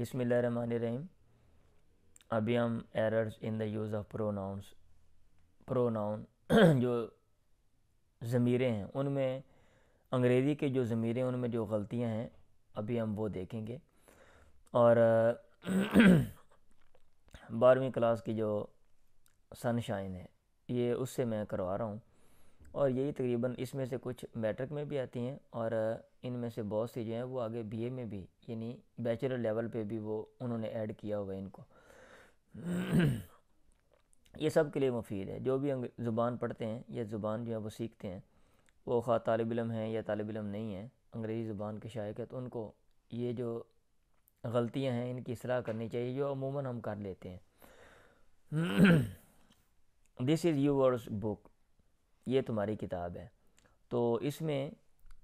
बिस्मिल्लाहिर्रहमानिर्रहीम। अभी हम errors in the use of pronoun जो ज़मीरें हैं उनमें, अंग्रेज़ी के जो ज़मीरें उनमें जो गलतियां हैं अभी हम वो देखेंगे। और 12वीं क्लास की जो सनशाइन है ये उससे मैं करवा रहा हूँ, और यही तकरीबन इसमें से कुछ मैट्रिक में भी आती हैं, और इनमें से बहुत सी जो हैं वो आगे बीए में भी, यानी बैचलर लेवल पे भी वो उन्होंने ऐड किया हुआ है इनको। ये सब के लिए मुफीद है। जो भी ज़ुबान पढ़ते हैं या ज़ुबान जो है वो सीखते हैं, वो खा तालिब इल्म हैं या तालिब इल्म नहीं है, अंग्रेज़ी ज़ुबान के शायक है, तो उनको ये जो गलतियां हैं इनकी इसलाह करनी चाहिए, जो अमूमन हम कर लेते हैं। दिस इज़ यूवर्स बुक, ये तुम्हारी किताब है। तो इसमें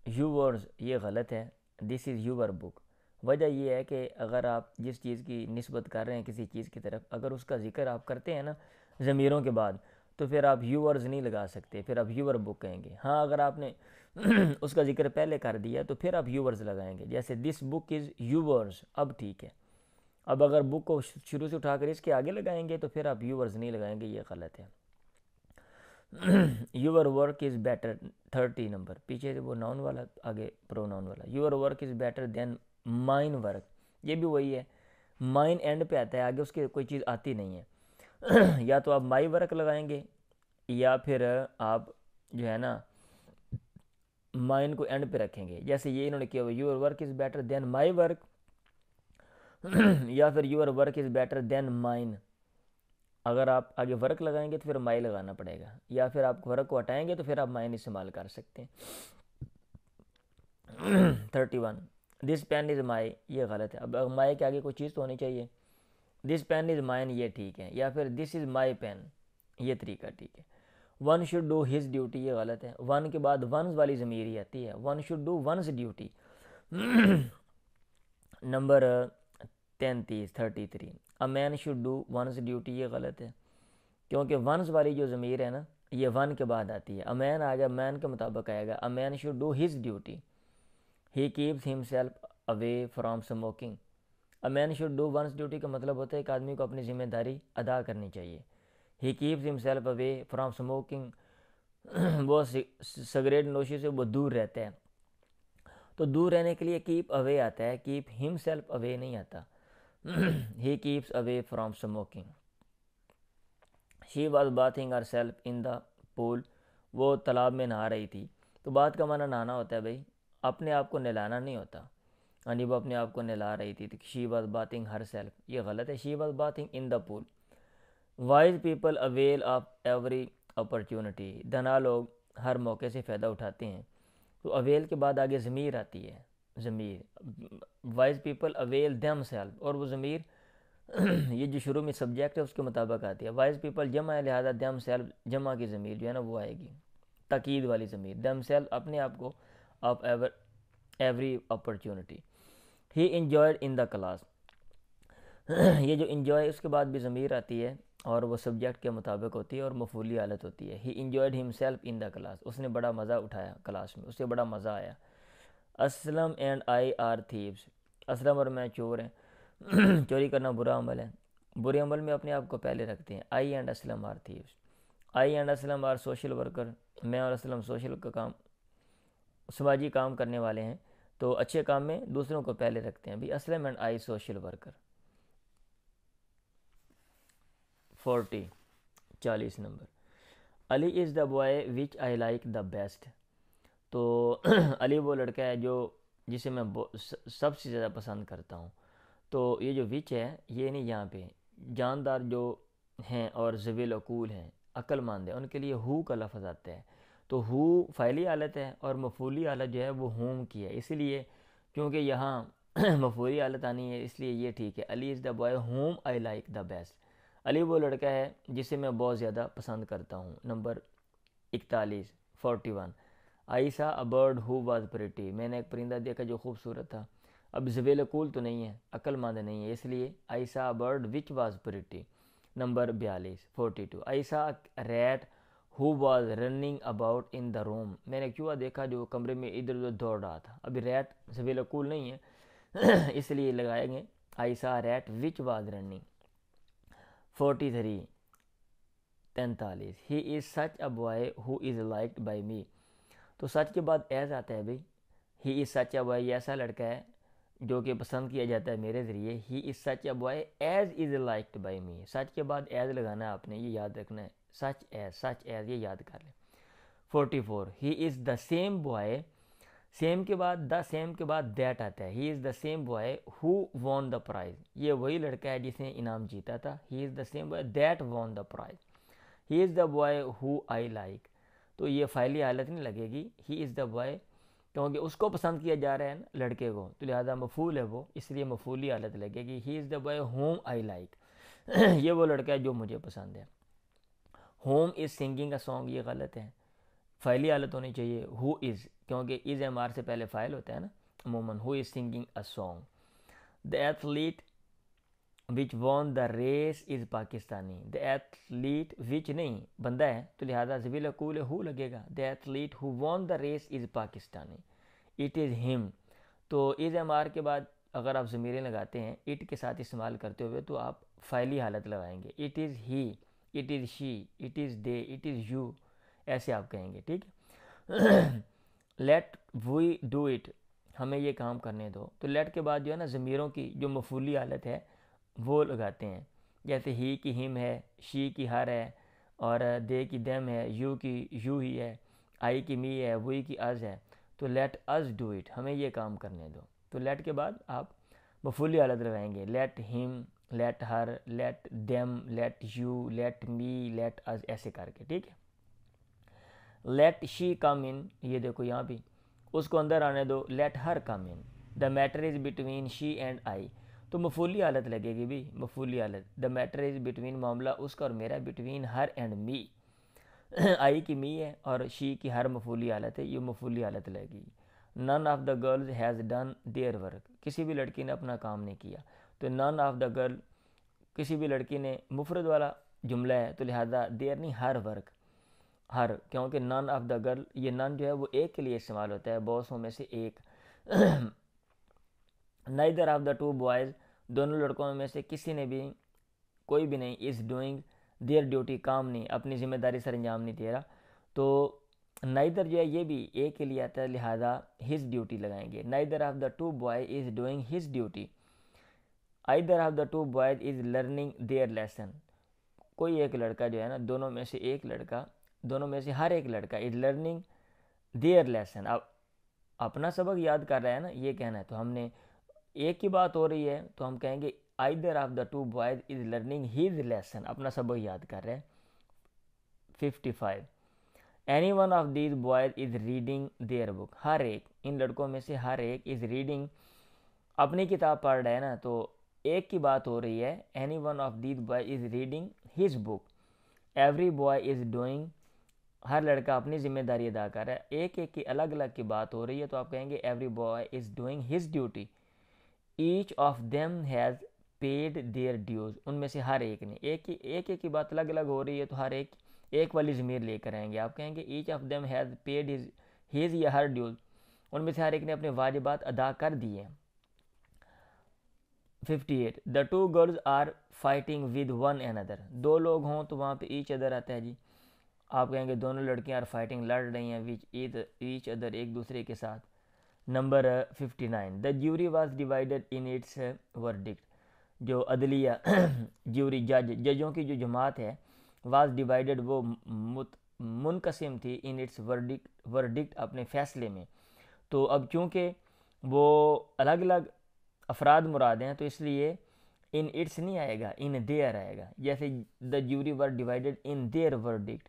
यूवर्स ये गलत है, दिस इज़ यूवर बुक। वजह यह है कि अगर आप जिस चीज़ की निस्बत कर रहे हैं किसी चीज़ की तरफ, अगर उसका ज़िक्र आप करते हैं ना ज़मीरों के बाद, तो फिर आप यूवर्स नहीं लगा सकते, फिर आप यूवर बुक कहेंगे। हाँ, अगर आपने उसका ज़िक्र पहले कर दिया तो फिर आप यूवर्स लगाएंगे, जैसे दिस बुक इज़ यूवर्स, अब ठीक है। अब अगर बुक को शुरू से उठाकर इसके आगे लगाएंगे तो फिर आप यूवर्स नहीं लगाएंगे, ये गलत है। Your work is better, 30 number पीछे से वो नाउन वाला, आगे प्रोनाउन वाला। Your work is better than mine work, ये भी वही है, माइन एंड पे आता है, आगे उसके कोई चीज़ आती नहीं है। या तो आप माई वर्क लगाएंगे, या फिर आप जो है ना माइन को एंड पे रखेंगे, जैसे ये इन्होंने किया हुआ, your work is better than my work, या फिर your work is better than mine. अगर आप आगे वर्क लगाएंगे तो फिर माई लगाना पड़ेगा, या फिर आप वर्क को हटाएंगे तो फिर आप माइन इस्तेमाल कर सकते हैं। 31, दिस पेन इज़ माई, ये गलत है। अब माई के आगे कोई चीज़ तो होनी चाहिए। दिस पेन इज़ माइन, ये ठीक है, या फिर दिस इज़ माई पेन, ये तरीका ठीक है। One should do his duty, ये गलत है। वन के बाद वंस वाली ज़मीर ही आती है, one should do once duty. Number 33, a man should do once duty, ये गलत है, क्योंकि वंस वाली जो ज़मीर है ना ये वन के बाद आती है। अ मैन आएगा, मैन के मुताबिक आएगा, a man should do his duty. He keeps himself away from smoking. A man should do once duty का मतलब होता है एक आदमी को अपनी ज़िम्मेदारी अदा करनी चाहिए। He keeps himself away from smoking, वो सिगरेट नोशी से वो दूर रहता है, तो दूर रहने के लिए कीप अवे आता है, कीप हिमसेल्फ अवे नहीं आता। He keeps away from smoking. She was bathing her self in the pool, वो तालाब में नहा रही थी। तो बात का माना नहाना होता है भाई, अपने आप को नहलाना नहीं होता। यानी वो अपने आप को नहला रही थी, तो she was bathing her self, ये गलत है, she was bathing in the pool. Wise people avail of every opportunity, धना लोग हर मौके से फ़ायदा उठाते हैं। तो अवेल के बाद आगे ज़मीर आती है, ज़मीर, wise people avail them self, और वो ज़मीर ये जो शुरू में सब्जेक्ट है उसके मुताबिक आती है। वाइज पीपल जमा है, लिहाजा दम सेल्फ जमा की ज़मीर जो है ना वो आएगी, ताकीद वाली ज़मीर। दम सेल्फ अपने आप को, of every opportunity. He enjoyed in the class, ये जो इंजॉय उसके बाद भी ज़मीर आती है और वो सब्जेक्ट के मुताबिक होती है और मफूली हालत होती है। ही enjoyed himself in the class, उसने बड़ा मज़ा उठाया क्लास में, उसे बड़ा मज़ा आया। Aslam and I R thieves, Aslam और मैं चोर हैं। चोरी करना बुरा अमल है, बुरे अमल में अपने आप को पहले रखते हैं। I and Aslam are thieves, I and Aslam are social worker, मैं और असलम सोशल का काम, समाजी काम करने वाले हैं, तो अच्छे काम में दूसरों को पहले रखते हैं। भी Aslam and I social worker. 40 number, Ali is the boy which I like the best, तो अली वो लड़का है जो जिसे मैं सबसे ज़्यादा पसंद करता हूँ। तो ये जो विच है ये नहीं, यहाँ पे जानदार जो हैं और ज़वील अकूल हैं, अक्लमंद है, उनके लिए हु का लफ्ज़ आता है। तो हु फ़ाइली हालत है और मफूली हालत जो है वो होम की है, इसलिए क्योंकि यहाँ मफूली हालत आनी है इसलिए ये ठीक है। Ali is the boy whom I like the best, Ali वो लड़का है जिसे मैं बहुत ज़्यादा पसंद करता हूँ। नंबर 41, आई सा a bird who was pretty, मैंने एक परिंदा देखा जो खूबसूरत था। अब ज़वेल कूल तो नहीं है, अक्लमंद नहीं है, इसलिए आई सा a bird which was pretty. Number 42, I saw rat who was running about in the room, मैंने चूहा देखा जो कमरे में इधर उधर दौड़ रहा था। अभी रैट ज़वेल कूल नहीं है इसलिए लगाएंगे I saw rat which was running. 43 43 he is such a boy who is liked by me. तो सच के बाद एज आता है भाई, ही इज़ सच अ बॉय, ये ऐसा लड़का है जो कि पसंद किया जाता है मेरे ज़रिए। He is such a boy as is liked by me. Such के बाद एज लगाना है आपने, ये याद रखना है, सच एज ये याद कर लें। 44 he is the same boy, same के बाद द सेम के बाद दैट आता है। He is the same boy who won the prize, ये वही लड़का है जिसने इनाम जीता था। He is the same boy that won the prize. He is the boy who I like, तो ये फाइली हालत नहीं लगेगी। ही इज़ द बॉय क्योंकि उसको पसंद किया जा रहा है ना लड़के को, तो लिहाजा मफूल है वो, इसलिए मफूली हालत लगेगी। He is the boy whom I like, ये वो लड़का है जो मुझे पसंद है। Whom is singing a song, ये गलत है, फाइली हालत होनी चाहिए हु इज़, क्योंकि इज़ एम आर से पहले फ़ाइल होता है ना अमूमन। Who is singing a song. The athlete which won the race is Pakistani. The athlete which नहीं बंदा है, तो लिहाजा ज़बील कूल हु लगेगा। The athlete who won the race is Pakistani. It is him, तो इज़ एम आर के बाद अगर आप ज़मीरें लगाते हैं इट के साथ इस्तेमाल करते हुए तो आप फाइली हालत लगाएंगे। It is he, it is she, it is they, it is you, ऐसे आप कहेंगे, ठीक है। लेट वी डू इट, हमें ये काम करने दो। तो लेट के बाद जो है ना ज़मीरों की जो मफूली हालत है वो लगाते हैं, जैसे ही की हिम है, शी की हर है, और दे की देम है, यू की यू ही है, आई की मी है, वी की अज है। तो लेट अस डू इट, हमें ये काम करने दो। तो लेट के बाद आप मफूली हालत लगाएंगे, let him, let her, let them, let you, let me, let us, ऐसे करके, ठीक है। लेट शी कम इन, ये देखो यहाँ भी उसको अंदर आने दो, let her come in. The matter is between she and I, तो मफूली हालत लगेगी भी, मफूली हालत। द मैटर इज़ बिटवीन, मामला उसका और मेरा, बिटवीन हर एंड मी, आई की मी है और शी की हर मफूली हालत है, ये मफूली हालत लगेगी। None of the girls has done their work, किसी भी लड़की ने अपना काम नहीं किया। तो नन ऑफ द गर्ल, किसी भी लड़की ने, मुफरद वाला जुमला है, तो लिहाजा देयर नहीं हर वर्क, हर, क्योंकि नन ऑफ द गर्ल, ये नन जो है वो एक के लिए इस्तेमाल होता है, बॉसों में से एक। Neither of the to boys, दोनों लड़कों में से किसी ने भी, कोई भी नहीं, इज़ डूइंग देयर ड्यूटी, काम नहीं, अपनी ज़िम्मेदारी सर अंजाम नहीं दे रहा। तो नाइदर जो है ये भी एक के लिए आता है, लिहाजा हिज ड्यूटी लगाएंगे। Neither of the to boy is doing his duty. Either of the to boys is learning there lesson, कोई एक लड़का जो है ना, दोनों में से एक लड़का, दोनों में से हर एक लड़का इज़ लर्निंग देयर लेसन, अब अपना सबक याद कर रहा है ना, ये कहना है। तो हमने एक की बात हो रही है तो हम कहेंगे either of the two boys is learning his lesson, अपना सबक याद कर रहे हैं। 55 any one of these boys is reading their book, हर एक, इन लड़कों में से हर एक, इज रीडिंग, अपनी किताब पढ़ रहा है ना, तो एक की बात हो रही है। Any one of these boy is reading his book. Every boy is doing, हर लड़का अपनी जिम्मेदारी अदा कर रहा है। एक एक की अलग अलग की बात हो रही है तो आप कहेंगे every boy is doing his duty. Each of them has paid their dues, उनमें से हर एक ने, एक की बात अलग अलग हो रही है तो हर एक वाली ज़मीर लेकर आएंगे। आप कहेंगे each of them has paid his या हर ड्यूज, उनमें से हर एक ने अपने वाजिबात अदा कर दिए। 58 the two girls are fighting with one another, दो लोग हों तो वहाँ पे ईच अदर आता है जी। आप कहेंगे दोनों लड़कियां आर फाइटिंग, लड़ रही हैं, विच ईच अदर, एक दूसरे के साथ। Number 59 the jury was divided in its verdict, जो अदलिया ज्यूरी जजों की जो जमात है, वाज डिवाइडेड वो मुनकसिम थी, इन इट्स वर्डिक्ट अपने फैसले में। तो अब चूँकि वो अलग अलग अफराद मुराद हैं तो इसलिए इन इट्स नहीं आएगा, इन देयर आएगा, जैसे the jury were divided in their verdict.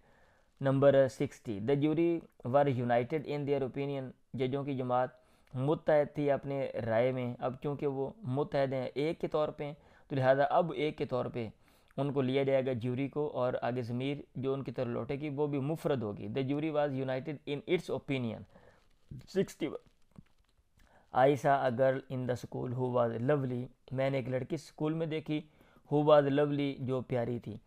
Number 60 the jury were United in their opinion, जजों की जमात मुत्तहद थी अपने राय में। अब चूँकि वो मुत्तहद हैं एक के तौर पे, तो लिहाजा अब एक के तौर पे उनको लिया जाएगा ज्यूरी को, और आगे ज़मीर जो उनकी तरफ लौटेगी वो भी मुफरद होगी। The jury was United in its opinion. 61 आई सा a girl in the school who was lovely, मैंने एक लड़की स्कूल में देखी, हु वाज लवली, जो प्यारी थी।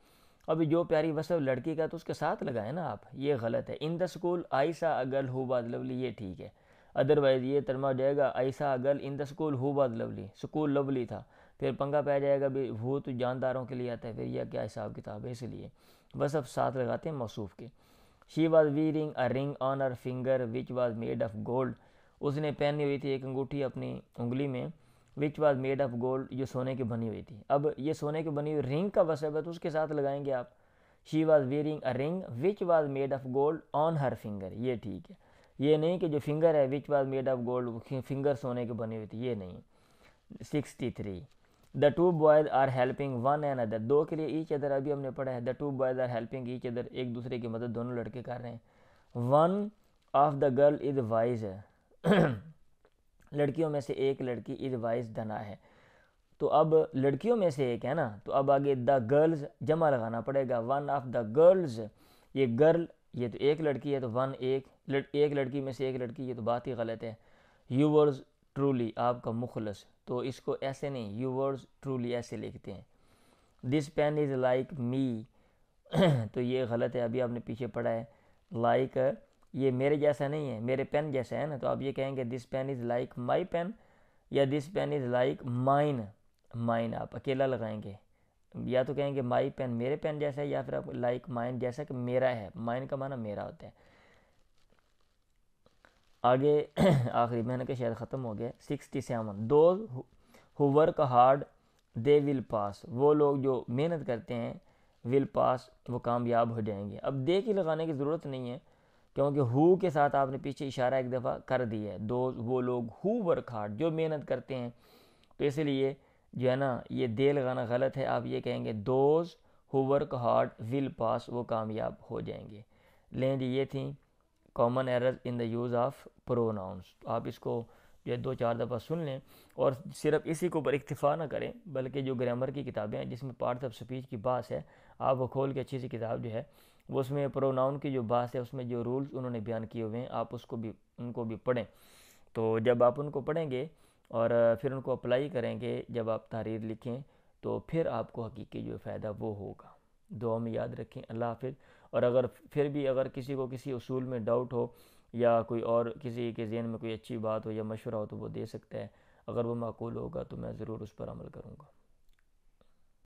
अभी जो प्यारी वसफ लड़की का तो उसके साथ लगाए ना आप, ये गलत है। इन द स्कूल आई सा a girl who was lovely, ये ठीक है। अदरवाइज ये तर्जुमा हो जाएगा आई सा a girl in the school who was lovely, school lovely था, फिर पंगा पै जाएगा भी वो तो जानदारों के लिए आता है, फिर यह क्या हिसाब किताब है, इसलिए बस अब साथ लगाते हैं मौसूफ के। She was wearing a ring on her finger which was made of gold, उसने पहनी हुई थी एक अंगूठी अपनी उंगली में, विच वॉज मेड ऑफ गोल्ड, जो सोने की बनी हुई थी। अब ये सोने की बनी हुई रिंग का वसब है तो उसके साथ लगाएंगे आप। She was wearing a ring which was made of gold on her finger, ये ठीक है। ये नहीं कि जो फिंगर है which was made of gold, finger सोने की बनी हुई थी, ये नहीं। 63 the two boys are helping one and other, दो के लिए ईच अदर अभी हमने पढ़ा है। The two boys are helping each other, एक दूसरे की मदद दोनों लड़के कर रहे हैं। One of the girl is wise है लड़कियों में से एक लड़की इज वाइज धना है, तो अब लड़कियों में से एक है ना, तो अब आगे द गर्ल्स जमा लगाना पड़ेगा। वन ऑफ द गर्ल्स, ये गर्ल ये तो एक लड़की है, तो वन एक लड़की में से एक लड़की, ये तो बात ही गलत है। यूवर्स ट्रूली, आपका मुखलस, तो इसको ऐसे नहीं, यूवर्स ट्रूली ऐसे लिखते हैं। This pen is like me तो ये गलत है, अभी आपने पीछे पढ़ा है लाइक ये मेरे जैसा नहीं है, मेरे पेन जैसा है ना, तो आप ये कहेंगे this pen is like my pen, या this pen is like mine. Mine आप अकेला लगाएंगे, या तो कहेंगे माई पेन मेरे पेन जैसा है, या फिर आप लाइक माइन जैसा कि मेरा है, माइन का माना मेरा होता है। आगे आखिरी मैंने कहा शायद ख़त्म हो गया। 67 those who work hard they will pass, वो लोग जो मेहनत करते हैं विल पास, वो कामयाब हो जाएंगे। अब दे की लगाने की ज़रूरत नहीं है, क्योंकि हु के साथ आपने पीछे इशारा एक दफ़ा कर दिया है। दोज वो लोग हु वर्क हार्ड, जो मेहनत करते हैं, तो इसलिए जो है ना ये दे लगाना गलत है। आप ये कहेंगे those who work hard will pass, वो कामयाब हो जाएंगे। लें जी, ये थी common error in the use of pronouns. आप इसको जो है 2-4 दफ़ा सुन लें, और सिर्फ इसी के ऊपर इक्तिफ़ा ना करें, बल्कि जो ग्रामर की किताबें हैं जिसमें पार्ट्स ऑफ स्पीच की बात है, आप वो खोल के अच्छी सी किताब जो है वो उसमें प्रोनाउन की जो बात है, उसमें जो रूल्स उन्होंने बयान किए हुए हैं, आप उनको भी पढ़ें। तो जब आप उनको पढ़ेंगे और फिर उनको अप्लाई करेंगे, जब आप तहरीर लिखें, तो फिर आपको हकीकी जो फ़ायदा वो होगा। दुआ में याद रखें। अल्लाह हाफिज़। और अगर फिर भी अगर किसी को किसी उसूल में डाउट हो, या कोई और किसी के ज़हन में कोई अच्छी बात हो या मशवरा हो, तो वो दे सकता है। अगर वो माकूल होगा तो मैं ज़रूर उस पर अमल करूँगा।